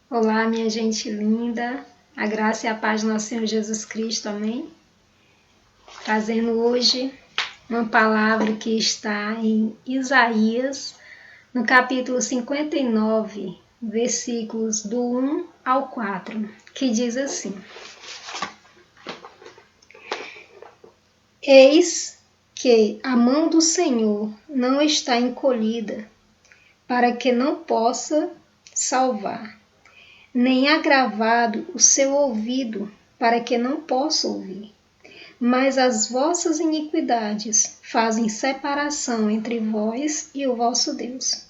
Olá, minha gente linda, a graça e a paz do nosso Senhor Jesus Cristo, amém? Trazendo hoje uma palavra que está em Isaías, no capítulo 59, versículos do 1 ao 4, que diz assim: Eis que a mão do Senhor não está encolhida, para que não possa salvar, nem agravado o seu ouvido, para que não possa ouvir. Mas as vossas iniquidades fazem separação entre vós e o vosso Deus,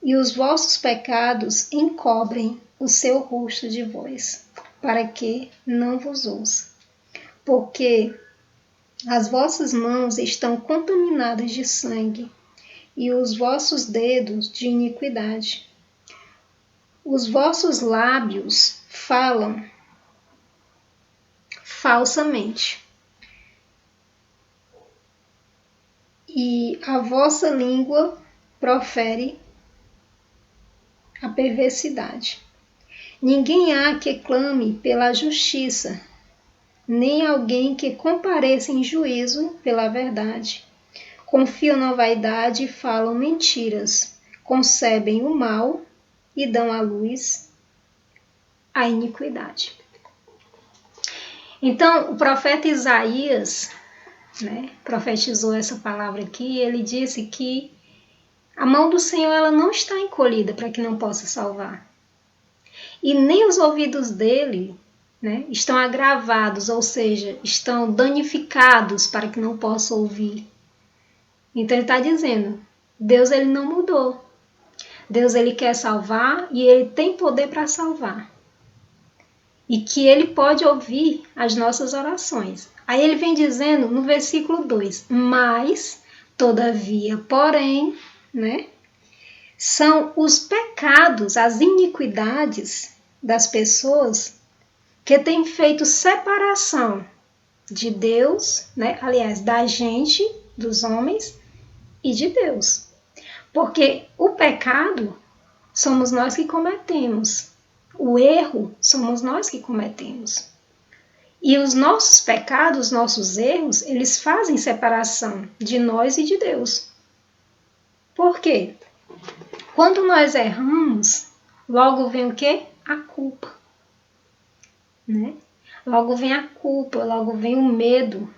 e os vossos pecados encobrem o seu rosto de vós, para que não vos ouça. Porque as vossas mãos estão contaminadas de sangue, e os vossos dedos de iniquidade. Os vossos lábios falam falsamente, e a vossa língua profere a perversidade. Ninguém há que clame pela justiça, nem alguém que compareça em juízo pela verdade. Confiam na vaidade e falam mentiras, concebem o mal e dão à luz a iniquidade. Então, o profeta Isaías, profetizou essa palavra aqui, e ele disse que a mão do Senhor ela não está encolhida para que não possa salvar. E nem os ouvidos dele estão agravados, ou seja, estão danificados para que não possa ouvir. Então ele está dizendo, Deus ele não mudou. Deus ele quer salvar e ele tem poder para salvar. E que ele pode ouvir as nossas orações. Aí ele vem dizendo no versículo 2, mas, todavia, porém, são os pecados, as iniquidades das pessoas que têm feito separação de Deus, aliás, da gente, dos homens e de Deus. Porque o pecado somos nós que cometemos, o erro somos nós que cometemos. E os nossos pecados, nossos erros, eles fazem separação de nós e de Deus. Por quê? Quando nós erramos, logo vem o quê? A culpa. Logo vem a culpa, logo vem o medo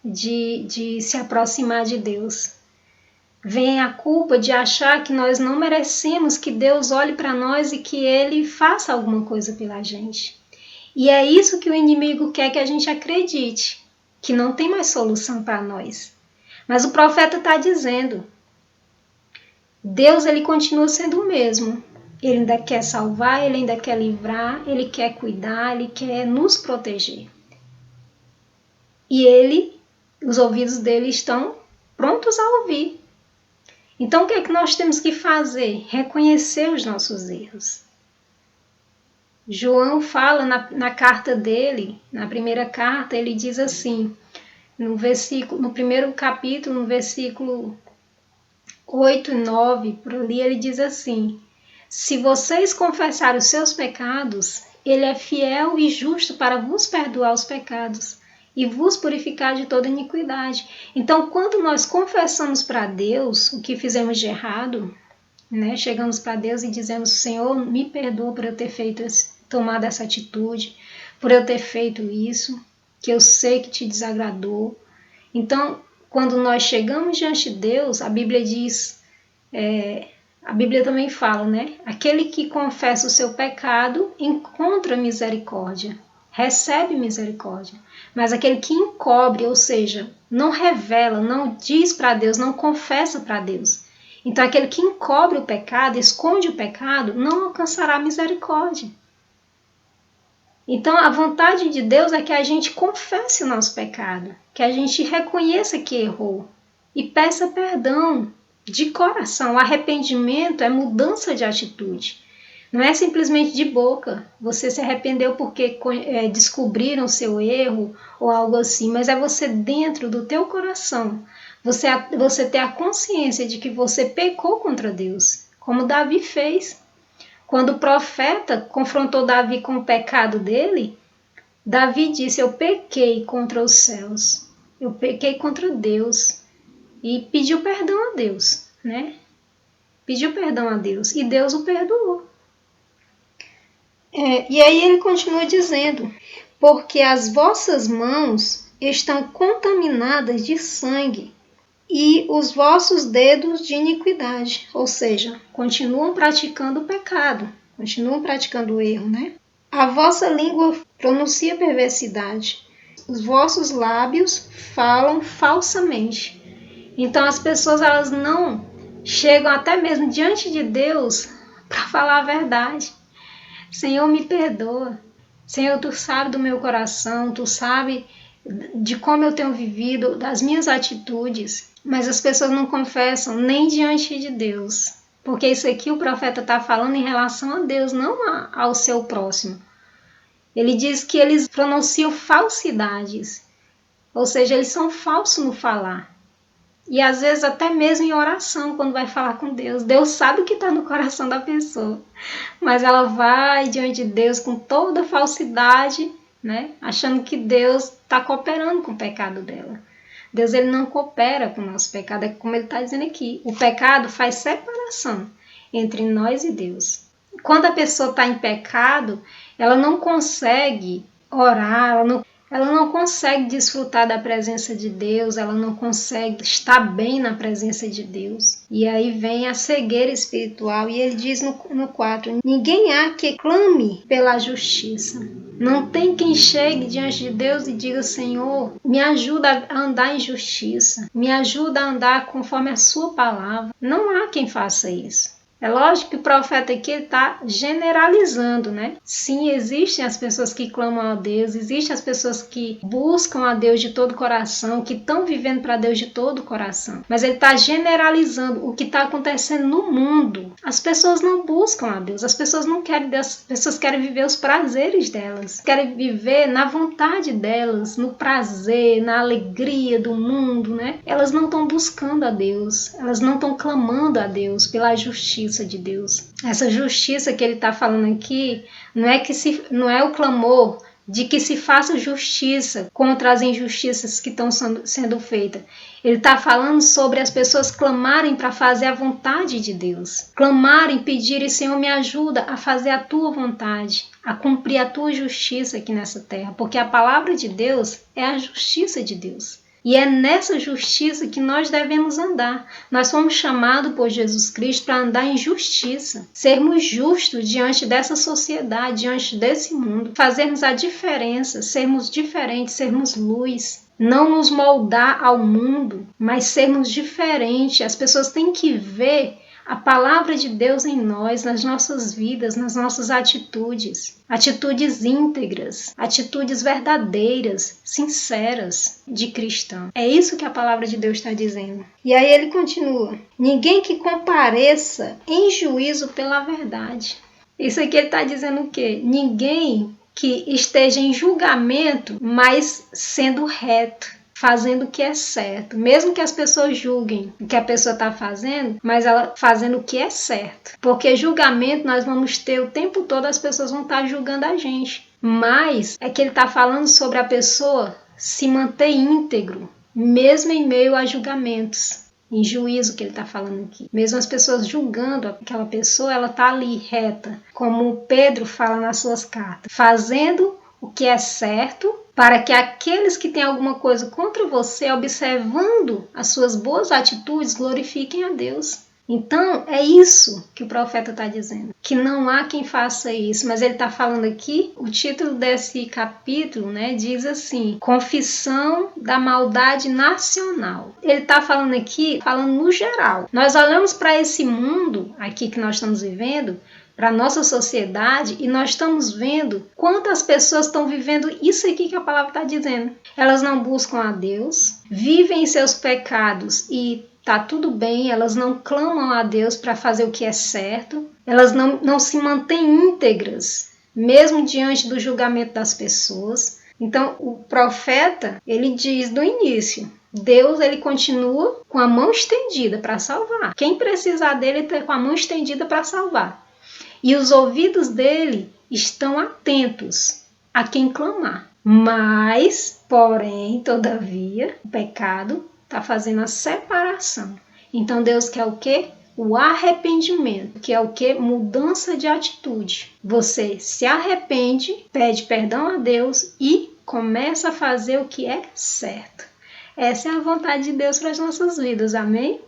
de se aproximar de Deus. Vem a culpa de achar que nós não merecemos que Deus olhe para nós e que Ele faça alguma coisa pela gente. E é isso que o inimigo quer que a gente acredite, que não tem mais solução para nós. Mas o profeta está dizendo, Deus ele continua sendo o mesmo. Ele ainda quer salvar, ele ainda quer livrar, ele quer cuidar, ele quer nos proteger. E os ouvidos dele estão prontos a ouvir. Então o que é que nós temos que fazer? Reconhecer os nossos erros. João fala na carta dele, na primeira carta, ele diz assim, no primeiro capítulo, no versículo 8 e 9, por ali ele diz assim, se vocês confessarem os seus pecados, ele é fiel e justo para vos perdoar os pecados e vos purificar de toda iniquidade. Então, quando nós confessamos para Deus o que fizemos de errado, chegamos para Deus e dizemos, Senhor, me perdoa por eu ter tomado essa atitude, por eu ter feito isso, que eu sei que te desagradou. Então, quando nós chegamos diante de Deus, a Bíblia diz, a Bíblia também fala, aquele que confessa o seu pecado encontra misericórdia, recebe misericórdia. Mas aquele que encobre, ou seja, não revela, não diz para Deus, não confessa para Deus. Então aquele que encobre o pecado, esconde o pecado, não alcançará misericórdia. Então a vontade de Deus é que a gente confesse o nosso pecado, que a gente reconheça que errou e peça perdão de coração. O arrependimento é mudança de atitude. Não é simplesmente de boca, você se arrependeu porque descobriram seu erro ou algo assim, mas é você dentro do teu coração, você ter a consciência de que você pecou contra Deus, como Davi fez. Quando o profeta confrontou Davi com o pecado dele, Davi disse: eu pequei contra os céus, eu pequei contra Deus, e pediu perdão a Deus, né? Pediu perdão a Deus, e Deus o perdoou. E aí ele continua dizendo: porque as vossas mãos estão contaminadas de sangue e os vossos dedos de iniquidade. Ou seja, continuam praticando o pecado, continuam praticando o erro, né? A vossa língua pronuncia perversidade, os vossos lábios falam falsamente. Então as pessoas, elas não chegam até mesmo diante de Deus para falar a verdade. Senhor, me perdoa. Senhor, tu sabe do meu coração, tu sabe de como eu tenho vivido, das minhas atitudes, mas as pessoas não confessam nem diante de Deus, porque isso aqui o profeta está falando em relação a Deus, não ao seu próximo. Ele diz que eles pronunciam falsidades, ou seja, eles são falsos no falar. E às vezes até mesmo em oração, quando vai falar com Deus. Deus sabe o que está no coração da pessoa, mas ela vai diante de Deus com toda falsidade, né? Achando que Deus está cooperando com o pecado dela. Deus, ele não coopera com o nosso pecado, é como ele está dizendo aqui. O pecado faz separação entre nós e Deus. Quando a pessoa está em pecado, ela não consegue orar, ela não consegue desfrutar da presença de Deus, ela não consegue estar bem na presença de Deus. E aí vem a cegueira espiritual, e ele diz no 4, ninguém há que clame pela justiça. Não tem quem chegue diante de Deus e diga: Senhor, me ajuda a andar em justiça, me ajuda a andar conforme a sua palavra. Não há quem faça isso. É lógico que o profeta aqui está generalizando, né? Sim, existem as pessoas que clamam a Deus, existem as pessoas que buscam a Deus de todo o coração, que estão vivendo para Deus de todo o coração. Mas ele está generalizando o que está acontecendo no mundo. As pessoas não buscam a Deus, as pessoas não querem Deus, as pessoas querem viver os prazeres delas, querem viver na vontade delas, no prazer, na alegria do mundo, né? Elas não estão buscando a Deus, elas não estão clamando a Deus pela justiça de Deus. Essa justiça que ele está falando aqui não é o clamor de que se faça justiça contra as injustiças que estão sendo feitas. Ele está falando sobre as pessoas clamarem para fazer a vontade de Deus. Clamarem, pedirem: Senhor, me ajuda a fazer a tua vontade, a cumprir a tua justiça aqui nessa terra. Porque a palavra de Deus é a justiça de Deus. E é nessa justiça que nós devemos andar. Nós fomos chamados por Jesus Cristo para andar em justiça, sermos justos diante dessa sociedade, diante desse mundo, fazermos a diferença, sermos diferentes, sermos luz. Não nos moldar ao mundo, mas sermos diferentes. As pessoas têm que ver a palavra de Deus em nós, nas nossas vidas, nas nossas atitudes. Atitudes íntegras, atitudes verdadeiras, sinceras de cristão. É isso que a palavra de Deus está dizendo. E aí ele continua: ninguém que compareça em juízo pela verdade. Isso aqui ele está dizendo o quê? Ninguém que esteja em julgamento, mas sendo reto, fazendo o que é certo, mesmo que as pessoas julguem o que a pessoa está fazendo, mas ela fazendo o que é certo, porque julgamento nós vamos ter o tempo todo, as pessoas vão estar julgando a gente, mas é que ele está falando sobre a pessoa se manter íntegro, mesmo em meio a julgamentos, em juízo que ele está falando aqui, mesmo as pessoas julgando aquela pessoa, ela está ali reta, como Pedro fala nas suas cartas, fazendo o que é certo, para que aqueles que têm alguma coisa contra você, observando as suas boas atitudes, glorifiquem a Deus. Então, é isso que o profeta está dizendo, que não há quem faça isso, mas ele está falando aqui, o título desse capítulo, né, diz assim: confissão da maldade nacional. Ele está falando aqui, falando no geral. Nós olhamos para esse mundo aqui que nós estamos vivendo, para a nossa sociedade, e nós estamos vendo quantas pessoas estão vivendo isso aqui que a palavra está dizendo. Elas não buscam a Deus, vivem em seus pecados e tá tudo bem, elas não clamam a Deus para fazer o que é certo, elas não se mantêm íntegras, mesmo diante do julgamento das pessoas. Então, o profeta, ele diz do início, Deus, ele continua com a mão estendida para salvar. Quem precisar dele, está com a mão estendida para salvar. e os ouvidos dele estão atentos a quem clamar. Mas, porém, todavia, o pecado está fazendo a separação. Então Deus quer o quê? O arrependimento, que é o quê? Mudança de atitude. Você se arrepende, pede perdão a Deus e começa a fazer o que é certo. Essa é a vontade de Deus para as nossas vidas, amém?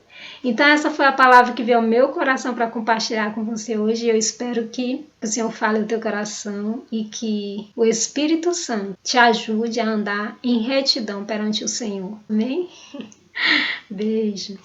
Então essa foi a palavra que veio ao meu coração para compartilhar com você hoje. Eu espero que o Senhor fale o teu coração e que o Espírito Santo te ajude a andar em retidão perante o Senhor. Amém? Beijo.